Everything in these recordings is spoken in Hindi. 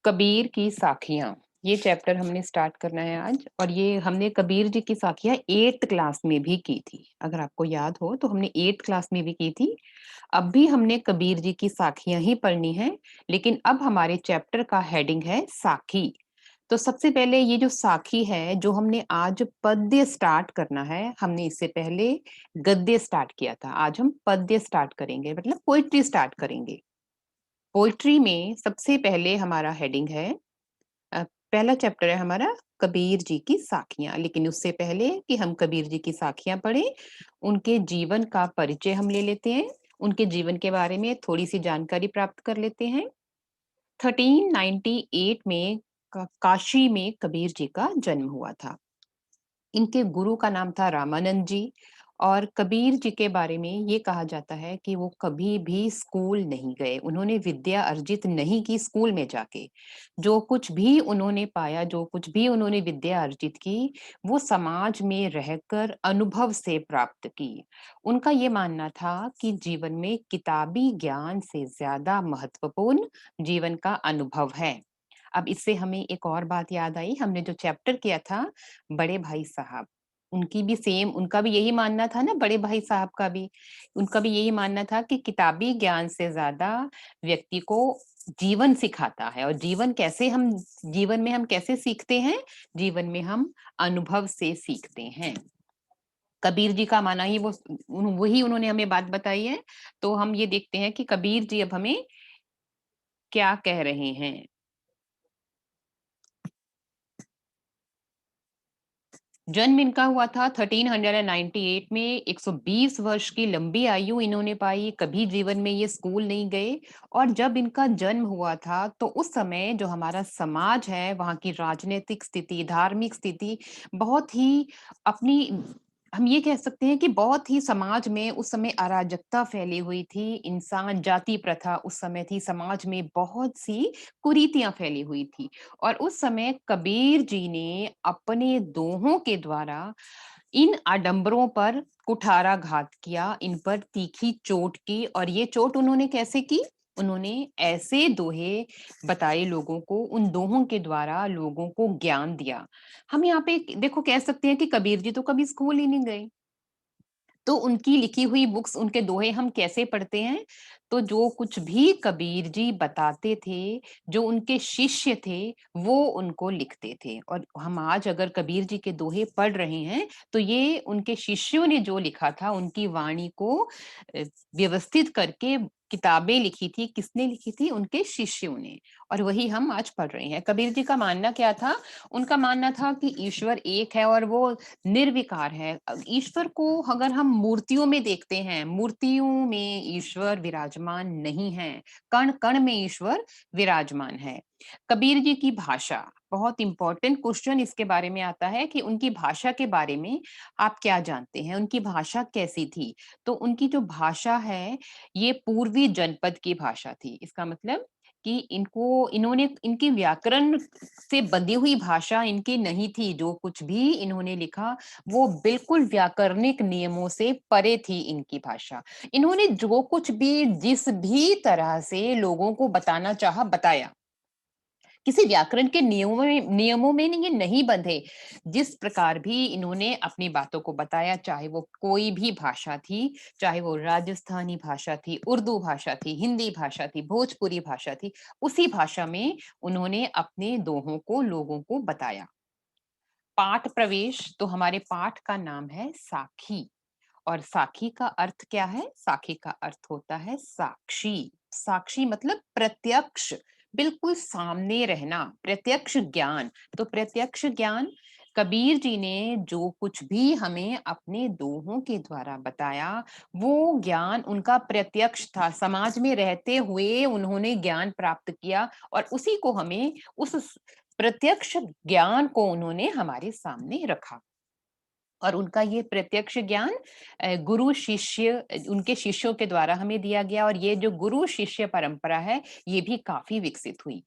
कबीर की साखियाँ, ये चैप्टर हमने स्टार्ट करना है आज और ये हमने कबीर जी की साखियाँ 8th क्लास में भी की थी। अगर आपको याद हो तो हमने 8th क्लास में भी की थी। अब भी हमने कबीर जी की साखियाँ ही पढ़नी है, लेकिन अब हमारे चैप्टर का हेडिंग है साखी। तो सबसे पहले ये जो साखी है, जो हमने आज पद्य स्टार्ट करना है, हमने इससे पहले गद्य स्टार्ट किया था। आज हम पद्य स्टार्ट करेंगे मतलब पोएट्री स्टार्ट करेंगे। पोएट्री में सबसे पहले हमारा हेडिंग है पहला चैप्टर है हमारा कबीर जी की साखियाँ। लेकिन उससे पहले कि हम कबीर जी की साखियाँ पढ़ें, उनके जीवन का परिचय हम ले लेते हैं। उनके जीवन के बारे में थोड़ी-सी जानकारी प्राप्त कर लेते हैं। 1398 में काशी में कबीर जी का जन्म हुआ था। इनके गुरु का नाम था रामानंद जी और कबीर जी के बारे में ये कहा जाता है कि वो कभी भी स्कूल नहीं गए। उन्होंने विद्या अर्जित नहीं की स्कूल में जाके। जो कुछ भी उन्होंने पाया, जो कुछ भी उन्होंने विद्या अर्जित की, वो समाज में रहकर अनुभव से प्राप्त की। उनका ये मानना था कि जीवन में किताबी ज्ञान से ज़्यादा महत्वपूर्ण जीवन का अनुभव है। अब इससे हमें एक और बात याद आई, हमने जो चैप्टर किया था बड़े भाई साहब, उनका भी यही मानना था ना बड़े भाई साहब का भी। उनका भी यही मानना था कि किताबी ज्ञान से ज़्यादा व्यक्ति को जीवन सिखाता है और जीवन में हम कैसे सीखते हैं? जीवन में हम अनुभव से सीखते हैं। कबीर जी का माना ही वही उन्होंने हमें बात बताई है। तो हम ये देखते हैं कि कबीर जी अब हमें क्या कह रहे हैं। जन्म इनका हुआ था 1398 में। 120 वर्ष की लंबी आयु इन्होंने पाई, कभी जीवन में ये स्कूल नहीं गए। और जब इनका जन्म हुआ था तो उस समय जो हमारा समाज है, वहाँ की राजनीतिक स्थिति, धार्मिक स्थिति बहुत ही अपनी हम ये कह सकते हैं कि बहुत ही समाज में उस समय अराजकता फैली हुई थी। इंसान जाति प्रथा उस समय थी, समाज में बहुत सी कुरीतियाँ फैली हुई थी। और उस समय कबीर जी ने अपने दोहों के द्वारा इन आडंबरों पर कुठाराघात किया, इन पर तीखी चोट की। और ये चोट उन्होंने कैसे की? उन्होंने ऐसे दोहे बताए लोगों को, उन दोहों के द्वारा लोगों को ज्ञान दिया। हम यहाँ पे देखो कह सकते हैं कि कबीर जी तो कभी स्कूल ही नहीं गए। तो उनकी लिखी हुई बुक्स, उनके दोहे हम कैसे पढ़ते हैं? तो जो कुछ भी कबीर जी बताते थे, जो उनके शिष्य थे, वो उनको लिखते थे। और हम आज अगर कबीर जी के दोहे पढ़ रहे हैं, तो ये उनके शिष्यों ने जो लिखा था, उनकी वाणी को व्यवस्थित करके किताबें लिखी थी। किसने लिखी थी? उनके शिष्यों ने। और वही हम आज पढ़ रहे हैं। कबीर जी का मानना क्या था? उनका मानना था कि ईश्वर एक है और वो निर्विकार है। ईश्वर को अगर हम मूर्तियों में देखते हैं, मूर्तियों में ईश्वर विराजमान नहीं है, कण-कण में ईश्वर विराजमान है। कबीर जी की भाषा, बहुत इंपॉर्टेंट क्वेश्चन इसके बारे में आता है कि उनकी भाषा के बारे में आप क्या जानते हैं? उनकी भाषा कैसी थी? तो उनकी जो भाषा है, ये पूर्वी जनपद की भाषा थी। इसका मतलब कि इन्होंने इनकी व्याकरण से बंधी हुई भाषा इनकी नहीं थी। जो कुछ भी इन्होंने लिखा, वो बिल्कुल व्याकरणिक नियमों से परे थी इनकी भाषा। इन्होंने जो कुछ भी जिस भी तरह से लोगों को बताना चाहा, बताया। किसी व्याकरण के नियमों में नहीं, ये नहीं बंधे। जिस प्रकार भी इन्होंने अपनी बातों को बताया, चाहे वो कोई भी भाषा थी, चाहे वो राजस्थानी भाषा थी, उर्दू भाषा थी, हिंदी भाषा थी, भोजपुरी भाषा थी, उसी भाषा में उन्होंने अपने दोहों को लोगों को बताया। पाठ प्रवेश, तो हमारे पाठ का नाम है साखी। और साखी का अर्थ क्या है? साखी का अर्थ होता है साक्षी। साक्षी मतलब प्रत्यक्ष, बिल्कुल सामने रहना, प्रत्यक्ष ज्ञान। तो प्रत्यक्ष ज्ञान, कबीर जी ने जो कुछ भी हमें अपने दोहों के द्वारा बताया, वो ज्ञान उनका प्रत्यक्ष था। समाज में रहते हुए उन्होंने ज्ञान प्राप्त किया और उसी को हमें उस प्रत्यक्ष ज्ञान को उन्होंने हमारे सामने रखा। और उनका ये प्रत्यक्ष ज्ञान गुरु शिष्य उनके शिष्यों के द्वारा हमें दिया गया। और ये जो गुरु शिष्य परंपरा है, ये भी काफी विकसित हुई।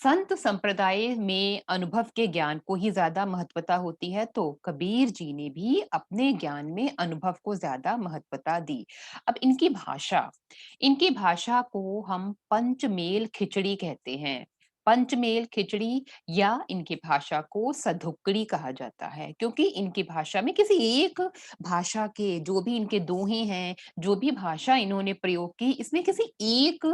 संत संप्रदाय में अनुभव के ज्ञान को ही ज्यादा महत्वता होती है, तो कबीर जी ने भी अपने ज्ञान में अनुभव को ज्यादा महत्वता दी। अब इनकी भाषा को हम पंचमेल खिचड़ी कहते हैं। पंचमेल खिचड़ी या इनकी भाषा को सधुक्कड़ी कहा जाता है, क्योंकि इनकी भाषा में किसी एक भाषा के जो भी इनके दोहे हैं, जो भी भाषा इन्होंने प्रयोग की, इसमें किसी एक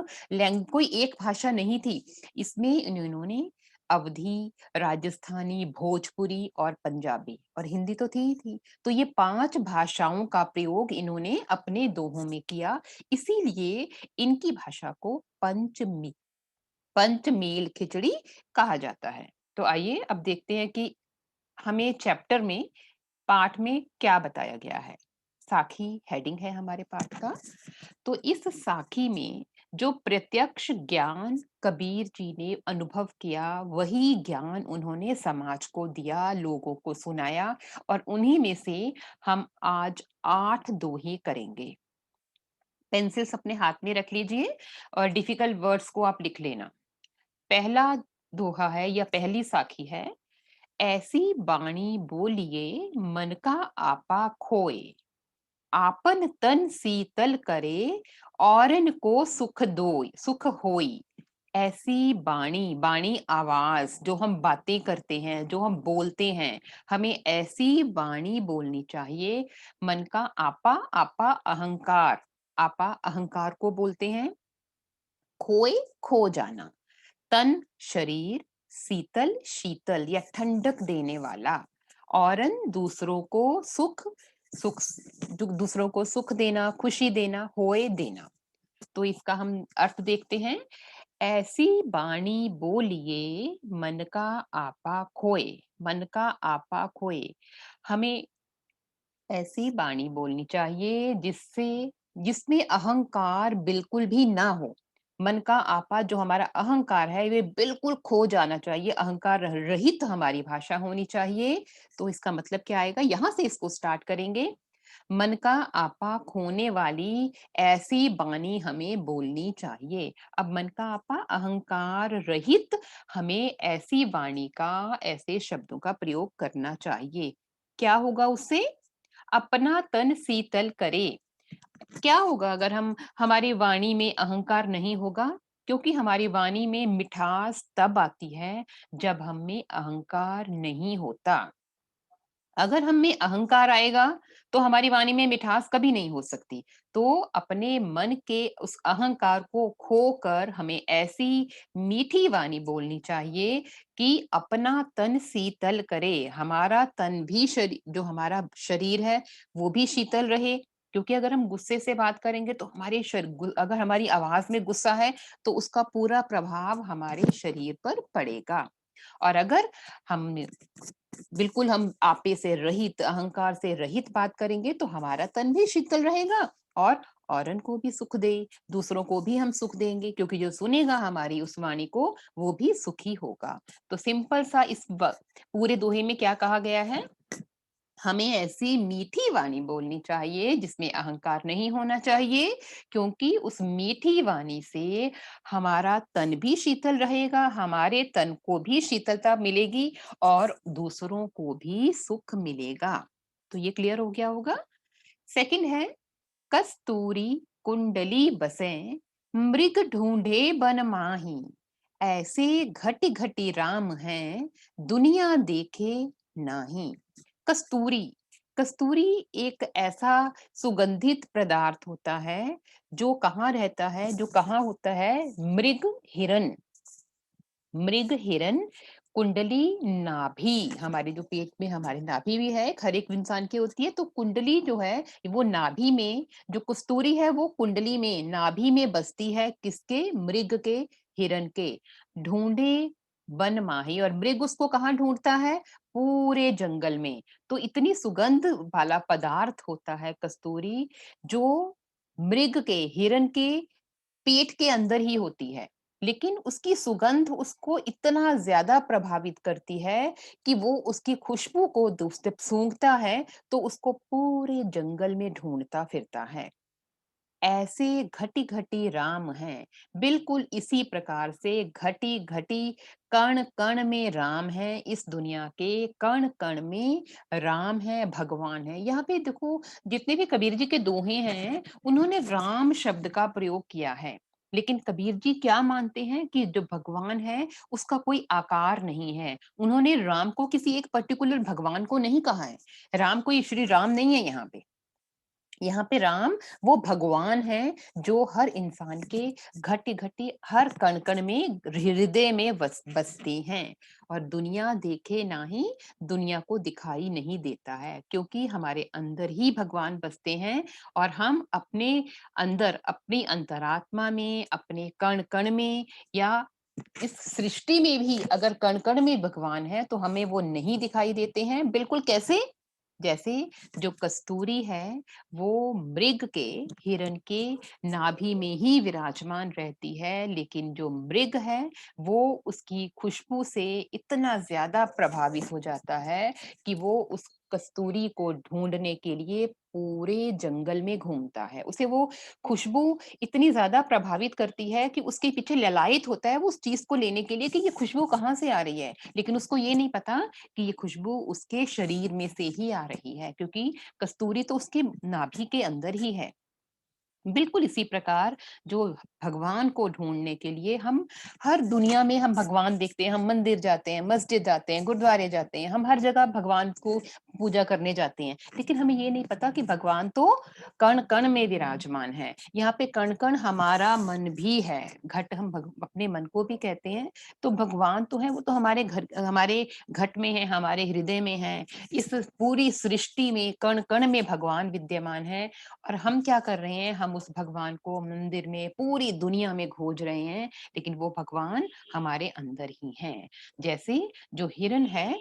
कोई एक भाषा नहीं थी। इसमें इन्होंने अवधी, राजस्थानी, भोजपुरी और पंजाबी और हिंदी तो थी ही थी। तो ये 5 भाषाओं का प्रयोग इन्होंने अपने दोहों में किया, इसीलिए इनकी भाषा को पंचमेल खिचड़ी कहा जाता है। तो आइए अब देखते हैं कि हमें चैप्टर में पाठ में क्या बताया गया है। साखी हेडिंग है हमारे पाठ का। तो इस साखी में जो प्रत्यक्ष ज्ञान कबीर जी ने अनुभव किया, वही ज्ञान उन्होंने समाज को दिया, लोगों को सुनाया और उन्हीं में से हम आज 8 दोहे करेंगे। पेंसिल्स अपने हाथ में रख लीजिए और डिफिकल्ट वर्ड्स को आप लिख लेना। पहला दोहा है या पहली साखी है, ऐसी बाणी बोलिए मन का आपा खोए, आपन तन शीतल करे औरन को सुख होई। ऐसी बाणी, बाणी आवाज जो हम बातें करते हैं, जो हम बोलते हैं, हमें ऐसी बाणी बोलनी चाहिए। मन का आपा, आपा अहंकार, आपा अहंकार को बोलते हैं। खोए, खो जाना। तन शरीर, शीतल शीतल या ठंडक देने वाला। औरन दूसरों को सुख, सुख दूसरों को सुख देना, खुशी देना, होए देना। तो इसका हम अर्थ देखते हैं। ऐसी बाणी बोलिए मन का आपा खोए, मन का आपा खोए। हमें ऐसी बाणी बोलनी चाहिए जिसमें अहंकार बिल्कुल भी ना हो। मन का आपा जो हमारा अहंकार है वे बिल्कुल खो जाना चाहिए, अहंकार रहित हमारी भाषा होनी चाहिए। तो इसका मतलब क्या आएगा, यहाँ से इसको स्टार्ट करेंगे। मन का आपा खोने वाली ऐसी बानी हमें बोलनी चाहिए। अब मन का आपा अहंकार रहित हमें ऐसी वाणी का, ऐसे शब्दों का प्रयोग करना चाहिए। क्या होगा उससे? अपना तन शीतल करे। क्या होगा अगर हम हमारी वाणी में अहंकार नहीं होगा? क्योंकि हमारी वाणी में मिठास तब आती है जब हम में अहंकार नहीं होता। अगर हम में अहंकार आएगा तो हमारी वाणी में मिठास कभी नहीं हो सकती। तो अपने मन के उस अहंकार को खोकर हमें ऐसी मीठी वाणी बोलनी चाहिए कि अपना तन शीतल करे, हमारा तन भी जो हमारा शरीर है वो भी शीतल रहे। क्योंकि अगर हम गुस्से से बात करेंगे तो अगर हमारी आवाज में गुस्सा है तो उसका पूरा प्रभाव हमारे शरीर पर पड़ेगा। और अगर हम बिल्कुल हम आपे से रहित, अहंकार से रहित बात करेंगे तो हमारा तन भी शीतल रहेगा और औरन को भी सुख दे, दूसरों को भी हम सुख देंगे, क्योंकि जो सुनेगा हमारी उस वाणी को वो भी सुखी होगा। तो सिंपल सा पूरे दोहे में क्या कहा गया है? हमें ऐसी मीठी वाणी बोलनी चाहिए जिसमें अहंकार नहीं होना चाहिए, क्योंकि उस मीठी वाणी से हमारा तन भी शीतल रहेगा, हमारे तन को भी शीतलता मिलेगी और दूसरों को भी सुख मिलेगा। तो ये क्लियर हो गया होगा। सेकंड है, कस्तूरी कुंडली बसे मृग ढूंढे बन माही, ऐसे घटी घटी राम हैं दुनिया देखे नाही। कस्तूरी, कस्तूरी एक ऐसा सुगंधित पदार्थ होता है जो कहाँ रहता है, जो कहाँ होता है? मृग हिरन, मृग हिरन, कुंडली नाभि, हमारे जो पेट में हमारे नाभि भी है, हर एक इंसान की होती है। तो कुंडली जो है वो नाभि में, जो कस्तूरी है वो कुंडली में, नाभि में बसती है। किसके? मृग के, हिरन के। ढूंढे वन माही, और मृग उसको कहाँ ढूंढता है? पूरे जंगल में। तो इतनी सुगंध वाला पदार्थ होता है कस्तूरी, जो मृग के, हिरन के पेट के अंदर ही होती है। लेकिन उसकी सुगंध उसको इतना ज़्यादा प्रभावित करती है कि वो उसकी खुशबू को जब सूँघता है तो उसको पूरे जंगल में ढूँढता फिरता है। ऐसे घटी-घटी राम हैं। बिल्कुल इसी प्रकार से घटी-घटी, कण-कण में राम हैं। इस दुनिया के कण-कण में राम हैं, भगवान हैं। यहाँ पे देखो, जितने भी कबीर जी के दोहे हैं, उन्होंने राम शब्द का प्रयोग किया है। लेकिन कबीर जी क्या मानते हैं कि जो भगवान है, उसका कोई आकार नहीं है। उन्होंने राम को किसी एक पर्टिकुलर भगवान को नहीं कहा है। राम कोई श्री राम नहीं है यहाँ पे। यहाँ पे राम वो भगवान है जो हर इंसान के घटी-घटी हर कण-कण में हृदय में बसते हैं और दुनिया देखे नाही, दुनिया को दिखाई नहीं देता है क्योंकि हमारे अंदर ही भगवान बसते हैं और हम अपने अंदर, अपनी अंतरात्मा में, अपने कण-कण में या इस सृष्टि में भी अगर कण-कण में भगवान है, तो हमें वो नहीं दिखाई देते हैं। बिल्कुल कैसे? जैसे जो कस्तूरी है, वो मृग के, हिरण के नाभि में ही विराजमान रहती है, लेकिन जो मृग है, वो उसकी खुशबू से इतना ज़्यादा प्रभावित हो जाता है कि वो उस कस्तूरी को ढूँढने के लिए पूरे जंगल में घूमता है। उसे वो खुशबू इतनी ज़्यादा प्रभावित करती है कि उसके पीछे ललायत होता है वो उस चीज़ को लेने के लिए कि ये खुशबू कहाँ से आ रही है। लेकिन उसको ये नहीं पता कि ये खुशबू उसके शरीर में से ही आ रही है क्योंकि कस्तूरी तो उसके नाभि के अंदर ही है। बिल्कुल इसी प्रकार जो भगवान को ढूँढने के लिए हम हर दुनिया में हम भगवान देखते हैं, हम मंदिर जाते हैं, मस्जिद जाते हैं, गुरुद्वारे जाते हैं, हम हर जगह भगवान को पूजा करने जाते हैं। लेकिन हमें ये नहीं पता कि भगवान तो कण-कण में विराजमान है। यहाँ पे कण-कण हमारा मन भी है। घट हम अपने मन को भी कहते हैं, तो भगवान तो है, वो तो हमारे घट में है, हमारे हृदय में है। इस पूरी सृष्टि में कण-कण में भगवान विद्यमान है और हम क्या कर रहे हैं, हम उस भगवान को मंदिर में, पूरी दुनिया में खोज रहे हैं, लेकिन वो भगवान हमारे अंदर ही हैं। जैसे जो हिरन है,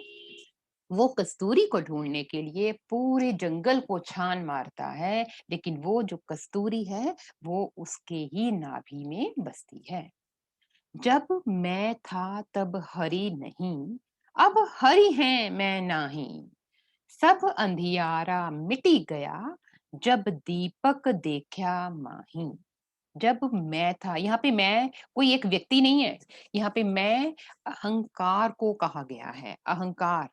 वो कस्तूरी को ढूँढने के लिए पूरे जंगल को छान मारता है, लेकिन वो जो कस्तूरी है, वो उसके ही नाभि में बसती है। जब मैं था तब हरि नहीं, अब हरि हैं मैं नाही। सब अंधियारा मिटी गया, जब दीपक देखा माही। जब मैं था, यहाँ पे मैं कोई एक व्यक्ति नहीं है, यहाँ पे मैं अहंकार को कहा गया है, अहंकार।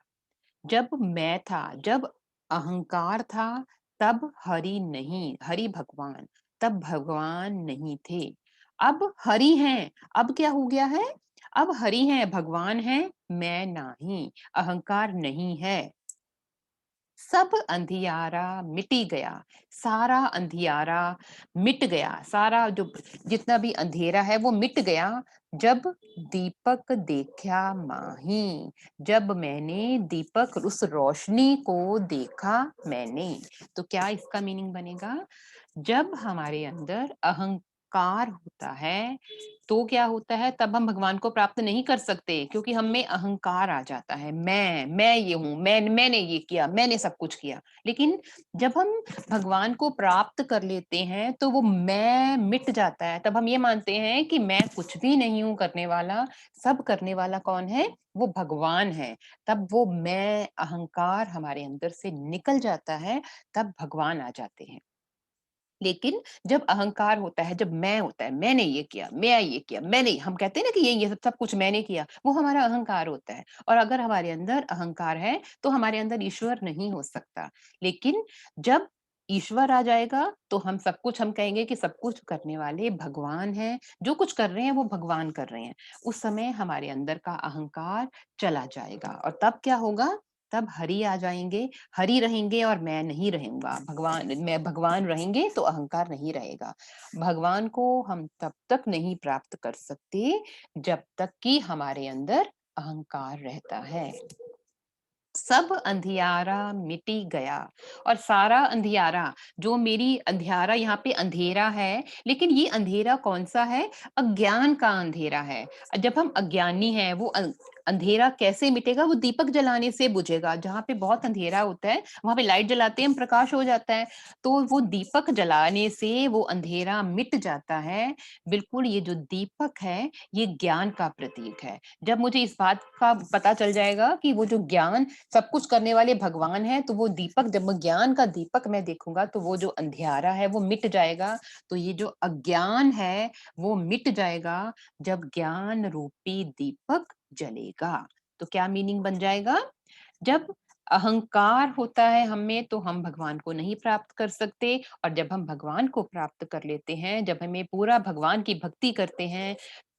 जब मैं था, जब अहंकार था, तब हरि नहीं, हरि भगवान, तब भगवान नहीं थे। अब हरि हैं, अब क्या हो गया है? अब हरि हैं, भगवान हैं, मैं नहीं, अहंकार नहीं है। सब अंधियारा मिटी गया, सारा अंधियारा मिट गया, सारा जो जितना भी अंधेरा है वो मिट गया जब दीपक देखा माही। जब मैंने दीपक उस रोशनी को देखा मैंने। तो क्या इसका मीनिंग बनेगा? जब हमारे अंदर अहंकार होता है तो क्या होता है, तब हम भगवान को प्राप्त नहीं कर सकते क्योंकि हम में अहंकार आ जाता है। मैं ये हूँ, मैंने ये किया, मैंने सब कुछ किया। लेकिन जब हम भगवान को प्राप्त कर लेते हैं तो वो मैं मिट जाता है। तब हम ये मानते हैं कि मैं कुछ भी नहीं हूँ करने वाला, सब करने वाला कौन है? वो भगवान है। तब वो मैं अहंकार हमारे अंदर से निकल जाता है, तब भगवान आ जाते हैं। लेकिन जब अहंकार होता है, जब मैं होता है, मैंने ये किया, मैं ये किया, मैंने हम कहते हैं ना कि ये सब सब कुछ मैंने किया, वो हमारा अहंकार होता है। और अगर हमारे अंदर अहंकार है, तो हमारे अंदर ईश्वर नहीं हो सकता। लेकिन जब ईश्वर आ जाएगा, तो हम कहेंगे कि सब कुछ करने वाले भगवान हैं, जो कुछ कर रहे हैं वो भगवान कर रहे हैं। उस समय हमारे अंदर का अहंकार चला जाएगा और तब क्या होगा? तब हरि आ जाएँगे, हरि रहेंगे और मैं नहीं रहूँगा। मैं भगवान रहेंगे तो अहंकार नहीं रहेगा। भगवान को हम तब तक नहीं प्राप्त कर सकते, जब तक कि हमारे अंदर अहंकार रहता है। सब अंधियारा मिटी गया और सारा अंधियारा जो मेरी अंधियारा यहाँ पे अंधेरा है, लेकिन ये अंधेरा कौन-सा है? अज्ञान का अंधेरा है। जब हम अज्ञानी हैं, वो अंधेरा कैसे मिटेगा? वो दीपक जलाने से बुझेगा। जहाँ पे बहुत अंधेरा होता है, वहाँ पे लाइट जलाते हैं हम, प्रकाश हो जाता है। तो वो दीपक जलाने से वो अंधेरा मिट जाता है। बिल्कुल ये जो दीपक है, ये ज्ञान का प्रतीक है। जब मुझे इस बात का पता चल जाएगा कि वो जो ज्ञान सब कुछ करने वाले भगवान हैं, तो वो दीपक जब मैं ज्ञान का दीपक मैं देखूँगा, तो वो जो अंधियारा है, वो मिट जाएगा। तो ये जो अज्ञान है, वो मिट जाएगा, जब ज्ञान रूपी दीपक जलेगा। तो क्या मीनिंग बन जाएगा? जब अहंकार होता है हम में तो हम भगवान को नहीं प्राप्त कर सकते, और जब हम भगवान को प्राप्त कर लेते हैं, जब हमें पूरा भगवान की भक्ति करते हैं,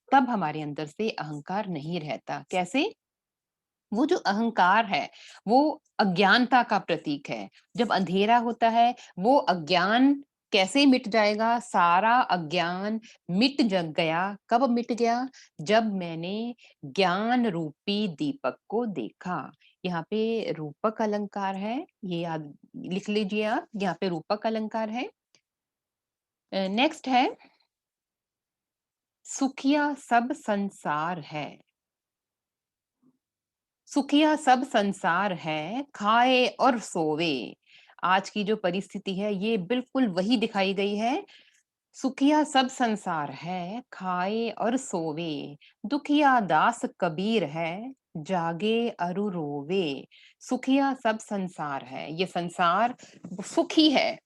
तब हमारे अंदर से अहंकार नहीं रहता। कैसे? वो जो अहंकार है, वो अज्ञानता का प्रतीक है। जब अंधेरा होता है, वो अज्ञान कैसे मिट जाएगा? सारा अज्ञान मिट जग गया। कब मिट गया? जब मैंने ज्ञान रूपी दीपक को देखा। यहाँ पे रूपक अलंकार है, ये याद लिख लीजिए आप, यहाँ पे रूपक अलंकार है। नेक्स्ट है, सुखिया सब संसार है। सुखिया सब संसार है, खाए और सोवे। आज की जो परिस्थिति है, ये बिल्कुल वही दिखाई गई है। सुखिया सब संसार है, खाए और सोवे। दुखिया दास कबीर है, जागे अरु रोवे। सुखिया सब संसार है, ये संसार सुखी है।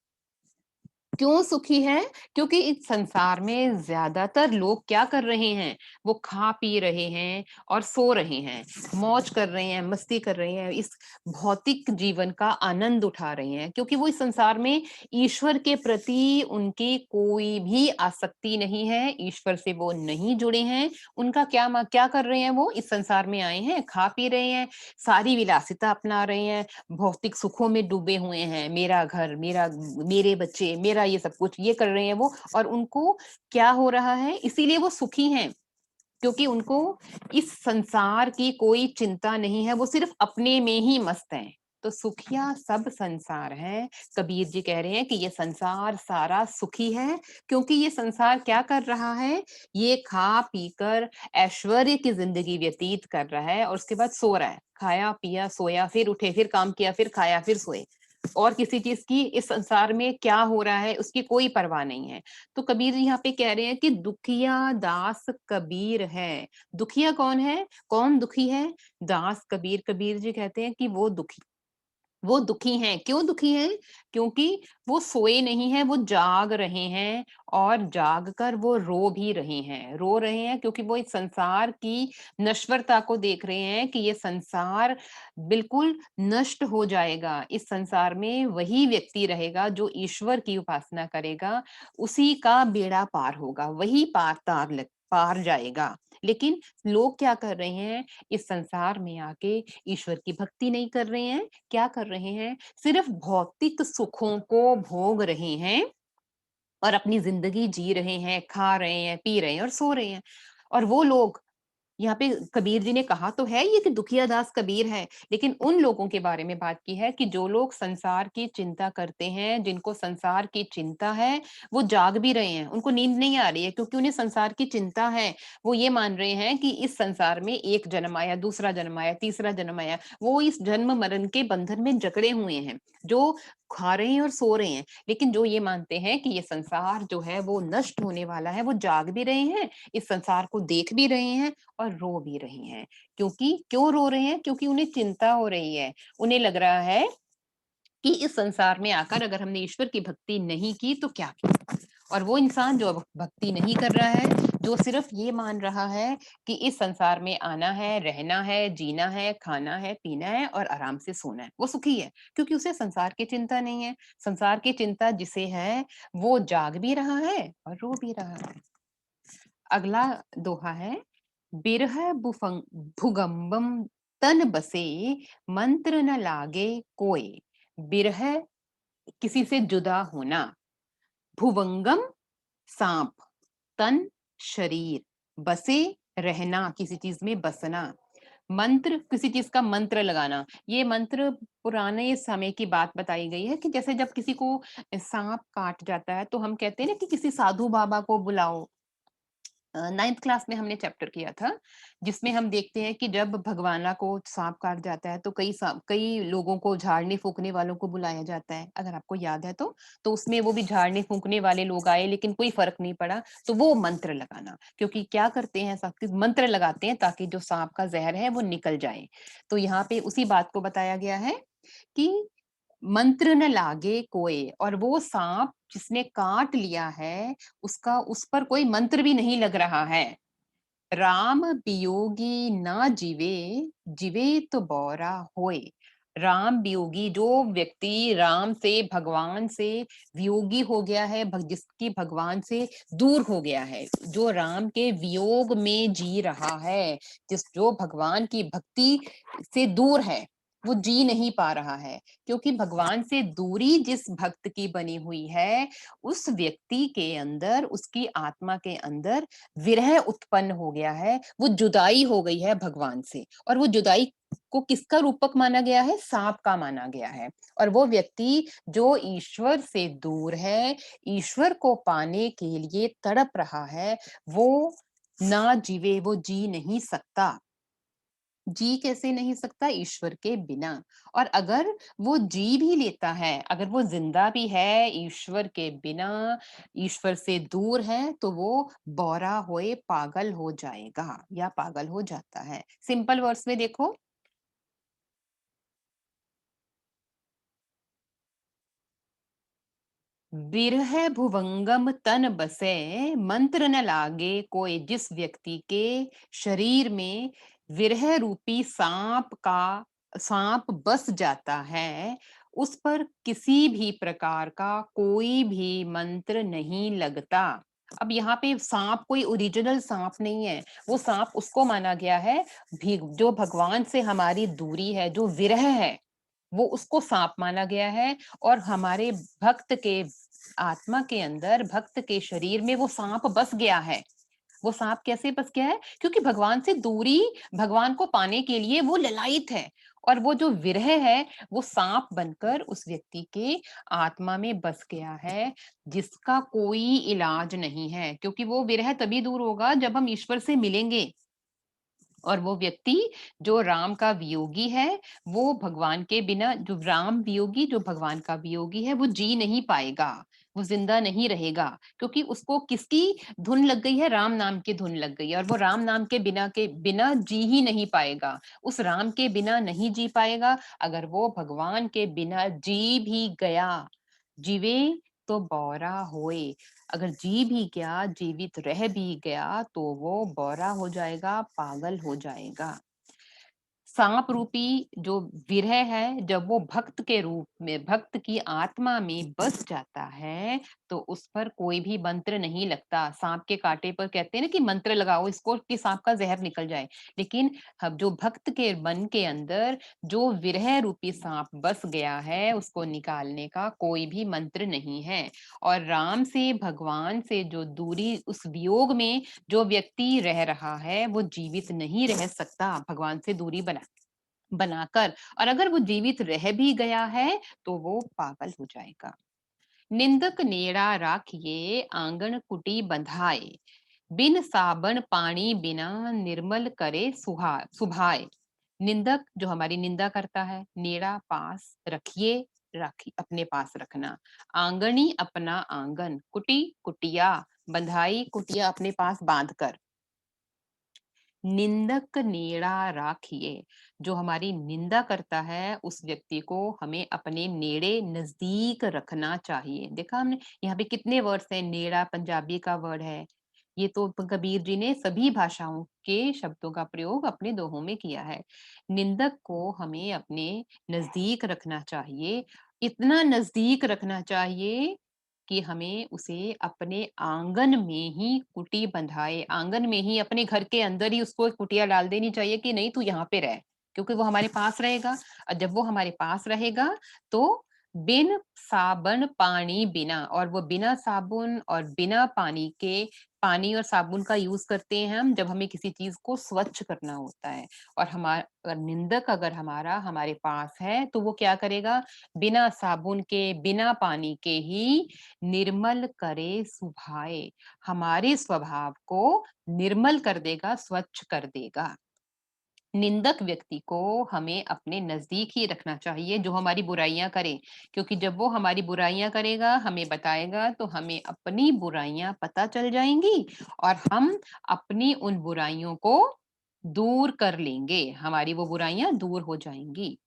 क्यों सुखी है? क्योंकि इस संसार में ज्यादातर लोग क्या कर रहे हैं? वो खा पी रहे हैं और सो रहे हैं, मौज कर रहे हैं, मस्ती कर रहे हैं, इस भौतिक जीवन का आनंद उठा रहे हैं, क्योंकि वो इस संसार में ईश्वर के प्रति उनकी कोई भी आसक्ति नहीं है, ईश्वर से वो नहीं जुड़े हैं। उनका क्या कर रहे हैं? वो इस संसार में आए हैं, खा पी रहे हैं, सारी विलासिता अपना रहे हैं, भौतिक सुखों में डूबे हुए हैं। मेरा घर, मेरे बच्चे, मेरा ये सब कुछ, ये कर रहे हैं वो। और उनको क्या हो रहा है? इसीलिए वो सुखी हैं, क्योंकि उनको इस संसार की कोई चिंता नहीं है, वो सिर्फ अपने में ही मस्त हैं। तो सुखिया सब संसार है। कबीर जी कह रहे हैं कि ये संसार सारा सुखी है, क्योंकि ये संसार क्या कर रहा है? ये खा पीकर ऐश्वर्य की जिंदगी व्यतीत कर रहा है, और उसके बाद सो रहा है। खाया पिया सोया, फिर उठे, फिर काम किया, फिर खाया, फिर सोए। और किसी चीज की इस संसार में क्या हो रहा है उसकी कोई परवाह नहीं है। तो कबीर जी यहाँ पे कह रहे हैं कि दुखिया दास कबीर है। दुखिया कौन है? कौन दुखी है? दास कबीर। कबीर जी कहते हैं कि वो दुखी हैं। क्यों दुखी हैं? क्योंकि वो सोए नहीं हैं, वो जाग रहे हैं, और जाग कर वो रो भी रहे हैं। रो रहे हैं क्योंकि वो इस संसार की नश्वरता को देख रहे हैं कि ये संसार बिल्कुल नष्ट हो जाएगा। इस संसार में वही व्यक्ति रहेगा जो ईश्वर की उपासना करेगा, उसी का बेड़ा पार होगा, वही पार जाएगा। लेकिन लोग क्या कर रहे हैं? इस संसार में आके ईश्वर की भक्ति नहीं कर रहे हैं। क्या कर रहे हैं? सिर्फ भौतिक सुखों को भोग रहे हैं और अपनी जिंदगी जी रहे हैं, खा रहे हैं, पी रहे हैं और सो रहे हैं। और वो लोग, यहाँ पे कबीर जी ने कहा तो है ये कि दुखिया दास कबीर है, लेकिन उन लोगों के बारे में बात की है कि जो लोग संसार की चिंता करते हैं, जिनको संसार की चिंता है, वो जाग भी रहे हैं, उनको नींद नहीं आ रही है, क्योंकि उन्हें संसार की चिंता है। वो ये मान रहे हैं कि इस संसार में एक जन्म आया, दूसरा जन्म आया, तीसरा जन्म आया। वो इस जन्म मरण के बंधन में जकड़े हुए हैं, जो खा रहे हैं और सो रहे हैं। लेकिन जो ये मानते हैं कि ये संसार जो है वो नष्ट होने वाला है, वो जाग भी रहे हैं, इस संसार को देख भी रहे हैं और रो भी रही हैं। क्यों रो रहे हैं? क्योंकि उन्हें चिंता हो रही है। उन्हें लग रहा है कि इस संसार में आकर अगर हमने ईश्वर की भक्ति नहीं की तो क्या किया? और वो इंसान जो अब भक्ति नहीं कर रहा है, जो सिर्फ ये मान रहा है कि इस संसार में आना है, रहना है, जीना है, खाना है, पीना है और आराम से सोना है, वो सुखी है, क्योंकि उसे संसार की चिंता नहीं है। संसार की चिंता जिसे है, वो जाग भी रहा है और रो भी रहा है। अगला दोहा है, बिरह भुगम्बम तन बसे, मंत्र न लागे कोय। बिरह किसी से जुदा होना, भुवंगम सांप, तन शरीर, बसे रहना, किसी चीज में बसना, मंत्र किसी चीज का मंत्र लगाना। ये मंत्र पुराने समय की बात बताई गई है कि जैसे जब किसी को सांप काट जाता है तो हम कहते हैं ना कि किसी साधु बाबा को बुलाओ। 9th क्लास में हमने चैप्टर किया था, जिसमें हम देखते हैं कि जब भगवाना को सांप काट जाता है तो कई लोगों को, झाड़ने फूकने वालों को बुलाया जाता है, अगर आपको याद है तो उसमें वो भी झाड़ने फूकने वाले लोग आए, लेकिन कोई फर्क नहीं पड़ा। तो वो मंत्र लगाना, क्योंकि क्या करते हैं, सब मंत्र लगाते हैं ताकि जो सांप का जहर है वो निकल जाए। तो यहाँ पे उसी बात को बताया गया है कि मंत्र न लागे कोय, और वो सांप जिसने काट लिया है, उसका उस पर कोई मंत्र भी नहीं लग रहा है। राम वियोगी ना जीवे, जीवे तो बौरा होए। राम वियोगी जो व्यक्ति राम से भगवान से वियोगी हो गया है, जिसकी भगवान से दूर हो गया है, जो राम के वियोग में जी रहा है, जो भगवान की भक्ति से दूर है, वो जी नहीं पा रहा है। क्योंकि भगवान से दूरी जिस भक्त की बनी हुई है, उस व्यक्ति के अंदर, उसकी आत्मा के अंदर विरह उत्पन्न हो गया है, वो जुदाई हो गई है भगवान से। और वो जुदाई को किसका रूपक माना गया है? सांप का माना गया है। और वो व्यक्ति जो ईश्वर से दूर है, ईश्वर को पाने के लिए तड़प रहा है, वो ना जीवे, वो जी नहीं सकता। जी कैसे नहीं सकता? ईश्वर के बिना। और अगर वो जी भी लेता है, अगर वो जिंदा भी है ईश्वर के बिना, ईश्वर से दूर है, तो वो बौरा होए पागल हो जाएगा या पागल हो जाता है। सिंपल वर्ड्स में देखो, बिरह भुवंगम तन बसे, मंत्र न लागे कोई। जिस व्यक्ति के शरीर में विरह रूपी सांप बस जाता है, उस पर किसी भी प्रकार का कोई भी मंत्र नहीं लगता। अब यहाँ पे सांप कोई ओरिजिनल सांप नहीं है, वो सांप उसको माना गया है जो भगवान से हमारी दूरी है, जो विरह है, वो उसको सांप माना गया है। और हमारे भक्त के आत्मा के अंदर, भक्त के शरीर में वो सांप बस गया है। वो सांप कैसे बस गया है? क्योंकि भगवान से दूरी, भगवान को पाने के लिए वो ललायत है। और वो जो विरह है, वो सांप बनकर उस व्यक्ति के आत्मा में बस गया है, जिसका कोई इलाज नहीं है। क्योंकि वो विरह तभी दूर होगा जब हम ईश्वर से मिलेंगे। और वो व्यक्ति जो राम का वियोगी है, वो भगवान के बिना, जो राम वियोगी, जो भगवान का वियोगी है, वो जी नहीं पाएगा, वो जिंदा नहीं रहेगा। क्योंकि उसको किसकी धुन लग गई है? राम नाम की धुन लग गई है। और वो राम नाम के बिना जी ही नहीं पाएगा, उस राम के बिना नहीं जी पाएगा। अगर वो भगवान के बिना जी भी गया, जीवे तो बौरा होए। अगर जी भी गया, जीवित रह भी गया, तो वो बौरा हो जाएगा, पागल हो जाएगा। सांप रूपी जो विरह है, जब वो भक्त के रूप में, भक्त की आत्मा में बस जाता है, तो उस पर कोई भी मंत्र नहीं लगता। सांप के कांटे पर कहते हैं ना कि मंत्र लगाओ इसको कि सांप का जहर निकल जाए। लेकिन हम जो भक्त के मन के अंदर जो विरह रूपी सांप बस गया है, उसको निकालने का कोई भी मंत्र नहीं है। और राम से, भगवान से जो दूरी, उस वियोग में जो व्यक्ति रह रहा है, वो जीवित नहीं रह सकता भगवान से दूरी बनाकर। और अगर वो जीवित रह भी गया है, तो वो पागल हो जाएगा। निंदक नेड़ा राखिए आंगन कुटी बंधाए, बिन साबन पानी बिना निर्मल करे सुभाए। निंदक जो हमारी निंदा करता है, नेड़ा पास रखिए, राखी अपने पास रखना। आंगनी अपना आंगन, कुटी कुटिया, बंधाई कुटिया अपने पास बांध कर। निंदक नेड़ा राखिए, जो हमारी निंदा करता है, उस व्यक्ति को हमें अपने नेड़े नजदीक रखना चाहिए। देखा हमने यहाँ पे कितने वर्ड्स हैं। नेड़ा पंजाबी का वर्ड है। ये तो कबीर जी ने सभी भाषाओं के शब्दों का प्रयोग अपने दोहों में किया है। निंदक को हमें अपने नजदीक रखना चाहिए, इतना नजदीक रखना चाहिए कि हमें उसे अपने आंगन में ही कुटी बंधाए, आंगन में ही, अपने घर के अंदर ही उसको एक कुटिया डाल देनी चाहिए कि नहीं तू यहाँ पे रह। क्योंकि वो हमारे पास रहेगा। और जब वो हमारे पास रहेगा, तो बिन साबन पानी बिना, और वो बिना साबुन और बिना पानी के, पानी और साबुन का यूज करते हैं हम जब हमें किसी चीज को स्वच्छ करना होता है। और हमारा अगर निंदक, अगर हमारा हमारे पास है, तो वो क्या करेगा? बिना साबुन के, बिना पानी के ही निर्मल करे सुभाए, हमारे स्वभाव को निर्मल कर देगा, स्वच्छ कर देगा। निंदक व्यक्ति को हमें अपने नजदीक ही रखना चाहिए, जो हमारी बुराइयां करे। क्योंकि जब वो हमारी बुराइयां करेगा, हमें बताएगा, तो हमें अपनी बुराइयां पता चल जाएंगी। और हम अपनी उन बुराइयों को दूर कर लेंगे, हमारी वो बुराइयां दूर हो जाएंगी।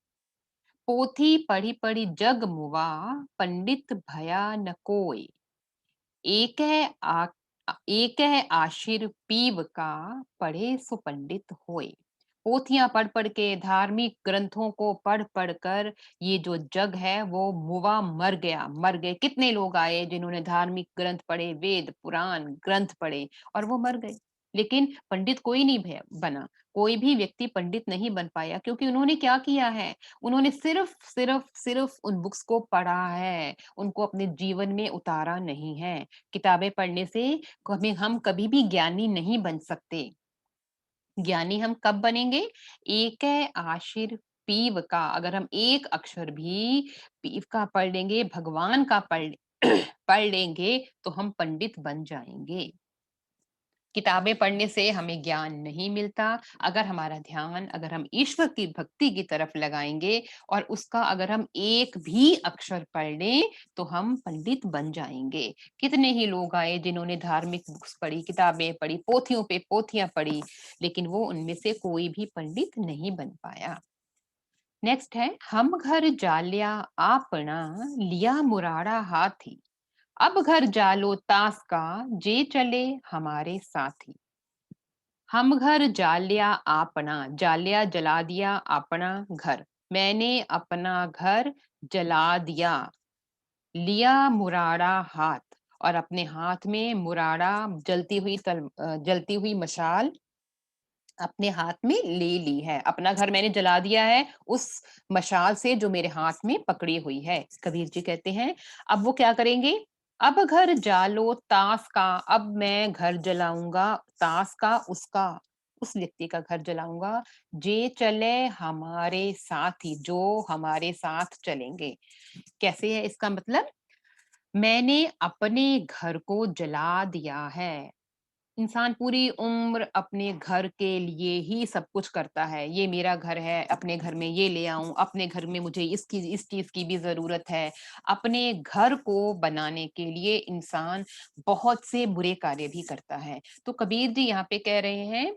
पोथी पढ़ी पढ़ी जग मुआ, पंडित भया न कोय। एक है एक है आशिर पीव का, पढ़े सो पंडित होए। पोथियाँ पढ़-पढ़ के, धार्मिक ग्रंथों को पढ़-पढ़ कर ये जो जग है वो मुवा मर गया, मर गए। कितने लोग आए जिन्होंने धार्मिक ग्रंथ पढ़े, वेद, पुराण, ग्रंथ पढ़े और वो मर गए। लेकिन पंडित कोई नहीं भे बना, कोई भी व्यक्ति पंडित नहीं बन पाया क्योंकि उन्होंने क्या किया है? उन्होंने सिर्फ़ उन बुक्स को पढ़ा है, उनको अपने जीवन में उतारा नहीं है। किताबें पढ़ने से कभी हम कभी भी ज्ञानी नहीं बन सकते। ज्ञानी हम कब बनेंगे? एकै आशिर पीव का, अगर हम एक अक्षर भी पीव का पढ़ लेंगे, भगवान का पढ़ पढ़ लेंगे, तो हम पंडित बन जाएँगे। किताबें पढ़ने से हमें ज्ञान नहीं मिलता। अगर हमारा ध्यान अगर हम ईश्वर की भक्ति की तरफ लगाएँगे और उसका अगर हम एक भी अक्षर पढ़ लें, तो हम पंडित बन जाएँगे। कितने ही लोग आए जिन्होंने धार्मिक बुक्स पढ़ी, किताबें पढ़ी, पोथियों पे पोथियाँ पढ़ी, लेकिन वो उनमें से कोई भी पंडित नहीं बन पाया। नेक्स्ट है, हम घर जालिया आपना लिया मुरारा हाथी, अब घर जालो तास का जे चले हमारे साथी। हम घर जालिया आपना, जालिया जला दिया अपना घर, मैंने अपना घर जला दिया, लिया मुरारा हाथ, और अपने हाथ में मुरारा जलती हुई मशाल अपने हाथ में ले ली है। अपना घर मैंने जला दिया है उस मशाल से जो मेरे हाथ में पकड़ी हुई है। कबीर जी कहते हैं, अब वो क्या करेंगे? अब घर जालो तास का, अब मैं घर जलाऊँगा तास का उसका, उस व्यक्ति का घर जलाऊँगा, जे चले हमारे साथी, जो हमारे साथ चलेंगे। कैसे है इसका मतलब? मैंने अपने घर को जला दिया है। इंसान पूरी उम्र अपने घर के लिए ही सब कुछ करता है। ये मेरा घर है, अपने घर में ये ले आऊँ, अपने घर में मुझे इस चीज़ की भी ज़रूरत है। अपने घर को बनाने के लिए इंसान बहुत से बुरे कार्य भी करता है। तो कबीर जी यहाँ पे कह रहे हैं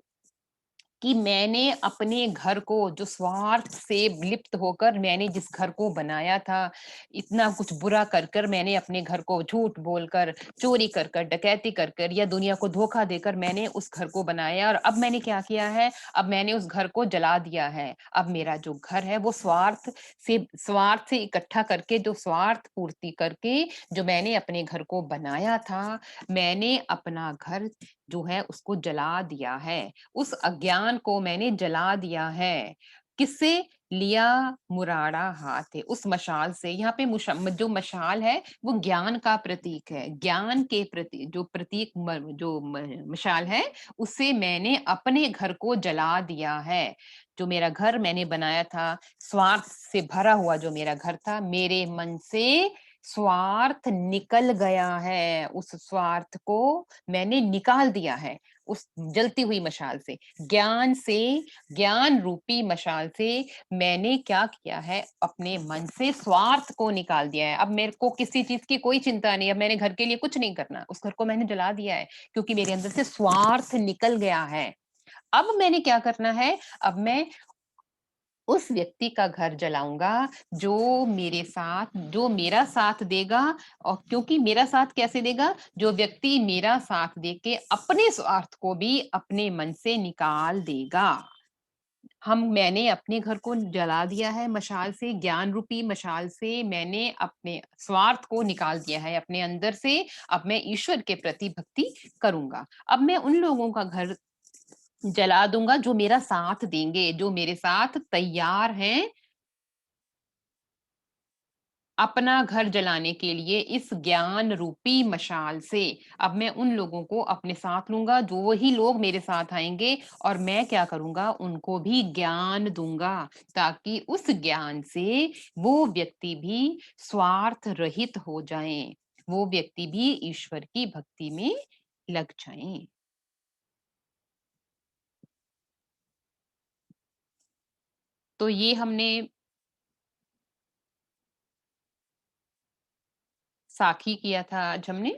कि मैंने अपने घर को जो स्वार्थ से लिप्त होकर मैंने जिस घर को बनाया था, इतना कुछ बुरा कर कर मैंने अपने घर को झूठ बोलकर, चोरी कर कर, डकैती कर कर या दुनिया को धोखा देकर मैंने उस घर को बनाया और अब मैंने क्या किया है? अब मैंने उस घर को जला दिया है। अब मेरा जो घर है वो स्वार्थ से इकट्ठा करके जो स्वार्थ पूर्ति करके जो मैंने अपने घर को बनाया था, मैंने अपना घर जो है उसको जला दिया है। उस अज्ञान को मैंने जला दिया है। किससे? लिया मुराड़ा हाथ है, उस मशाल से। यहाँ पे जो मशाल है वो ज्ञान का प्रतीक है। ज्ञान के प्रति जो प्रतीक मशाल है उससे मैंने अपने घर को जला दिया है। जो मेरा घर मैंने बनाया था, स्वार्थ से भरा हुआ जो मेरा घर था, मेरे मन से स्वार्थ निकल गया है। उस स्वार्थ को मैंने निकाल दिया है उस जलती हुई मशाल से। ज्ञान से, ज्ञान रूपी मशाल से मैंने क्या किया है? अपने मन से स्वार्थ को निकाल दिया है। अब मेरे को किसी चीज़ की कोई चिंता नहीं है, अब मैंने घर के लिए कुछ नहीं करना। उस घर को मैंने जला दिया है क्योंकि मेरे अंदर से स्वार्थ निकल गया है। अब मैंने क्या करना है? अब मैं उस व्यक्ति का घर जलाऊँगा जो मेरा साथ देगा, और क्योंकि मेरा साथ कैसे देगा? जो व्यक्ति मेरा साथ देके अपने स्वार्थ को भी अपने मन से निकाल देगा। मैंने अपने घर को जला दिया है मशाल से, ज्ञान रूपी मशाल से मैंने अपने स्वार्थ को निकाल दिया है अपने अंदर से। अब मैं ईश्वर के प्रति भक्ति करूँगा। अब मैं उन लोगों का घर जला दूँगा जो मेरा साथ देंगे, जो मेरे साथ तैयार हैं अपना घर जलाने के लिए इस ज्ञान रूपी मशाल से। अब मैं उन लोगों को अपने साथ लूँगा, जो वही लोग मेरे साथ आएँगे, और मैं क्या करूँगा? उनको भी ज्ञान दूँगा, ताकि उस ज्ञान से वो व्यक्ति भी स्वार्थ रहित हो जाएँ। वो व्यक्ति भी ईश्वर की भक्ति में लग जाएँ। तो ये हमने साखी किया था आज हमने।